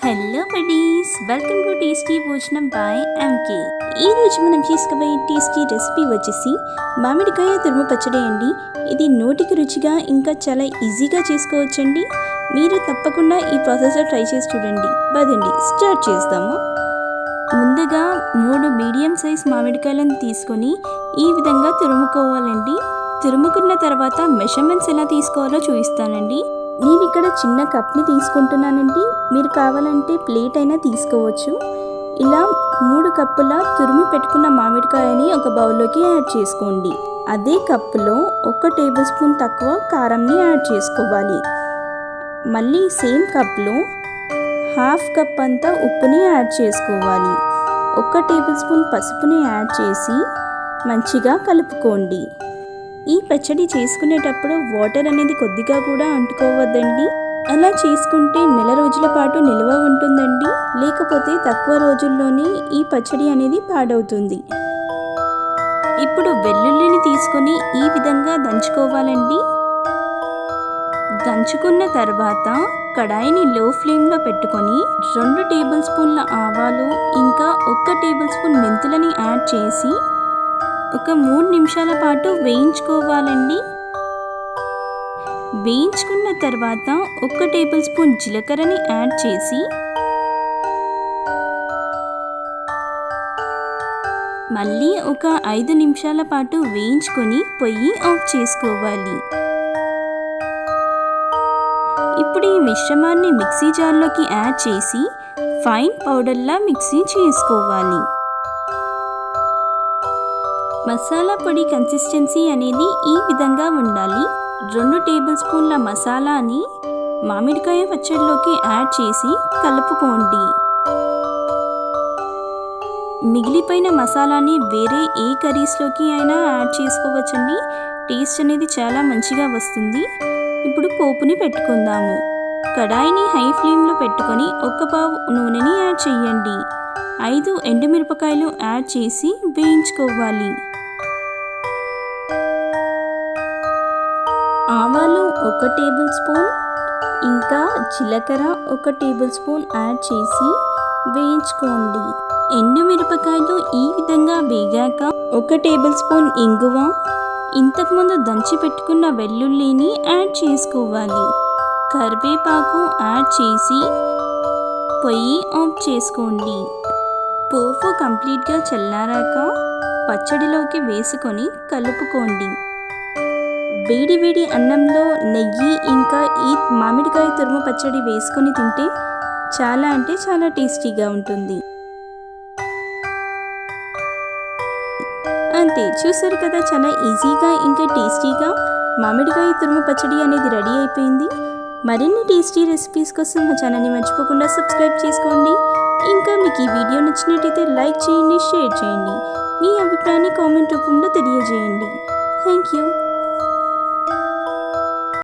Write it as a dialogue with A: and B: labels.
A: Hello buddies, welcome to tasty భోజనం by MK. ఈరోజు మనం చేసుకోబోయే టేస్టీ రెసిపీ వచ్చేసి మామిడికాయ తురుము పచ్చడి అండి. ఇది నోటికి రుచిగా ఇంకా చాలా ఈజీగా చేసుకోవచ్చండి. మీరు తప్పకుండా ఈ ప్రాసెస్లో ట్రై చేసి చూడండి. పదండి స్టార్ట్ చేస్తాము. ముందుగా 3 మీడియం సైజ్ మామిడికాయలను తీసుకొని ఈ విధంగా తురుముకోవాలండి. తురుముకున్న తర్వాత మెజర్మెంట్స్ ఎలా తీసుకోవాలో చూపిస్తానండి. నేను ఇక్కడ చిన్న కప్ని తీసుకుంటున్నానండి. మీరు కావాలంటే ప్లేట్ అయినా తీసుకోవచ్చు. ఇలా 3 కప్పుల తురిమి పెట్టుకున్న మామిడికాయని ఒక బౌల్లోకి యాడ్ చేసుకోండి. అదే కప్పులో 1 టేబుల్ స్పూన్ తక్కువ కారంని యాడ్ చేసుకోవాలి. మళ్ళీ సేమ్ కప్లో 1/2 కప్ అంతా ఉప్పుని యాడ్ చేసుకోవాలి. 1 టేబుల్ స్పూన్ పసుపుని యాడ్ చేసి మంచిగా కలుపుకోండి. ఈ పచ్చడి చేసుకునేటప్పుడు వాటర్ అనేది కొద్దిగా కూడా అంటుకోవద్దండి. అలా చేసుకుంటే నెల రోజుల పాటు నిల్వ ఉంటుందండి. లేకపోతే తక్కువ రోజుల్లోనే ఈ పచ్చడి అనేది పాడవుతుంది. ఇప్పుడు వెల్లుల్లిని తీసుకొని ఈ విధంగా దంచుకోవాలండి. దంచుకున్న తర్వాత కడాయిని లో ఫ్లేమ్లో పెట్టుకొని 2 టేబుల్ స్పూన్ల ఆవాలు ఇంకా 1 టేబుల్ స్పూన్ మెంతులని యాడ్ చేసి ఒక 3 నిమిషాల పాటు వేయించుకోవాలండి. వేయించుకున్న తర్వాత 1 టేబుల్ స్పూన్ జీలకర్రని యాడ్ చేసి మళ్ళీ ఒక 5 నిమిషాల పాటు వేయించుకొని పొయ్యి ఆఫ్ చేసుకోవాలి. ఇప్పుడు ఈ మిశ్రమాన్ని మిక్సీ జార్లోకి యాడ్ చేసి ఫైన్ పౌడర్లా మిక్సీ చేసుకోవాలి. మసాలా పొడి కన్సిస్టెన్సీ అనేది ఈ విధంగా ఉండాలి. 2 టేబుల్ స్పూన్ల మసాలాని మామిడికాయ పచ్చడిలోకి యాడ్ చేసి కలుపుకోండి. మిగిలిపోయిన మసాలాని వేరే ఏ కర్రీస్లోకి అయినా యాడ్ చేసుకోవచ్చండి. టేస్ట్ అనేది చాలా మంచిగా వస్తుంది. ఇప్పుడు పోపుని పెట్టుకుందాము. కడాయిని హై ఫ్లేమ్లో పెట్టుకొని 1 పావు నూనెని యాడ్ చేయండి. 5 ఎండుమిరపకాయలు యాడ్ చేసి వేయించుకోవాలి. ఆవాలు 1 టేబుల్ స్పూన్ ఇంకా జీలకర్ర 1 టేబుల్ స్పూన్ యాడ్ చేసి వేయించుకోండి. ఎండుమిరపకాయలు ఈ విధంగా వేగాక 1 టేబుల్ స్పూన్ ఇంగువ, ఇంతకుముందు దంచి పెట్టుకున్న వెల్లుల్లిని యాడ్ చేసుకోవాలి. కరివేపాకు యాడ్ చేసి పొయ్యి ఆఫ్ చేసుకోండి. పోపు కంప్లీట్గా చల్లారాక పచ్చడిలోకి వేసుకొని కలుపుకోండి. వేడి వేడి అన్నంలో నెయ్యి ఇంకా ఈ మామిడికాయ తురుము పచ్చడి వేసుకొని తింటే చాలా అంటే చాలా టేస్టీగా ఉంటుంది. అంతే, చూసారు కదా, చాలా ఈజీగా ఇంకా టేస్టీగా మామిడికాయ తురుము పచ్చడి అనేది రెడీ అయిపోయింది. మరిన్ని టేస్టీ రెసిపీస్ కోసం మా ఛానల్ని మర్చిపోకుండా సబ్స్క్రైబ్ చేసుకోండి. ఇంకా మీకు ఈ వీడియో నచ్చినట్టయితే లైక్ చేయండి, షేర్ చేయండి. మీ అభిప్రాయాన్ని కామెంట్ రూపంలో తెలియజేయండి. Thank you.